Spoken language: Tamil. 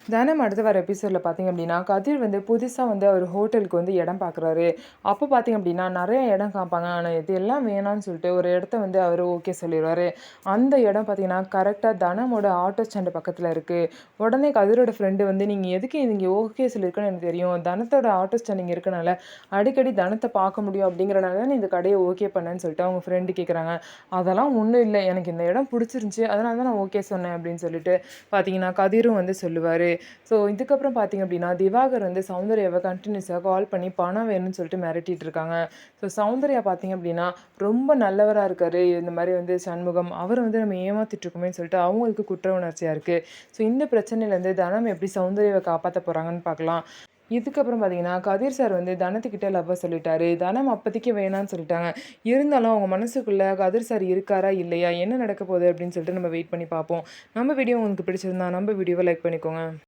தினம் அடுத்து வர எபிசோடில் பார்த்தீங்க அப்படின்னா, கதிர் வந்து புதுசா வந்து அவர் ஹோட்டலுக்கு வந்து இடம் பார்க்குறாரு. அப்போ பார்த்தீங்க அப்படின்னா, நெறைய இடம் காமிப்பாங்க. ஆனா, இது எல்லாம் வேணான்னு சொல்லிட்டு ஒரு இடத்த வந்து அவரு ஓகே சொல்லிருவாரு. அந்த இடம் பார்த்தீங்கன்னா, கரெக்ட்டா தனமோட ஆட்டோ ஸ்டாண்ட் பக்கத்தில இருக்கு. உடனே கதிரோட ஃப்ரெண்டு வந்து, "நீங்க எதுக்கு இங்க ஓகே சொல்லியிருக்கன்னு எனக்கு தெரியும். தனத்தோட ஆட்டோ ஸ்டாண்ட் இங்க இருக்கனால, அடிக்கடி தனத்த பார்க்க முடியும் அப்படிங்கிறனால தான் நீ இந்த கடைய ஓகே பண்ணேன்னு" சொல்லிட்டு அவங்க ஃப்ரெண்டு கேட்குறாங்க. "அதெல்லாம் ஒண்ணும் இல்ல. எனக்கு இந்த இடம் புடிச்சிருந்துச்சு. அதனால தான் நான் ஓகே சொன்னேன்" அப்படின்னு சொல்லிட்டு பார்த்தீங்கன்னா, கதிரும் வந்து சொல்லுவாரு. ஸோ இதுக்கப்புறம் பார்த்தீங்க அப்படின்னா, திவாகர் வந்து சௌந்தர்யாவ கன்டினியூஸா கால் பண்ணி பணம் வேணும்னு சொல்லிட்டு மிரட்டிட்டு இருக்காங்க. ஸோ சௌந்தர்யா பார்த்தீங்க அப்படின்னா, ரொம்ப நல்லவரா இருக்காரு. இந்த மாரி வந்து சண்முகம், அவர வந்து நம்ம ஏமாத்திட்டு இருக்கோமேன்னு சொல்லிட்டு அவங்களுக்கு குற்ற உணர்ச்சியா இருக்கு. ஸோ இந்த பிரச்சனையிலேருந்து தனம் எப்படி சௌந்தர்யாவ காப்பாத்த போறாங்கன்னு பார்க்கலாம். இதுக்கப்புறம் பார்த்தீங்கன்னா, கதிர் சார் வந்து தனத்துக்கிட்ட லவ்வ சொல்லிட்டாரு. தனம் அப்பதைக்கு வேணான்னு சொல்லிட்டாங்க. இருந்தாலும் அவங்க மனசுக்குள்ள கதிர் சார் இருக்காரா? இல்லையா? என்ன நடக்க போகுது? அப்படின்னு சொல்லிட்டு நம்ம வெயிட் பண்ணி பார்ப்போம். நம்ம வீடியோ உங்களுக்கு பிடிச்சிருந்தா நம்ம வீடியோவ லைக் பண்ணிக்கோங்க.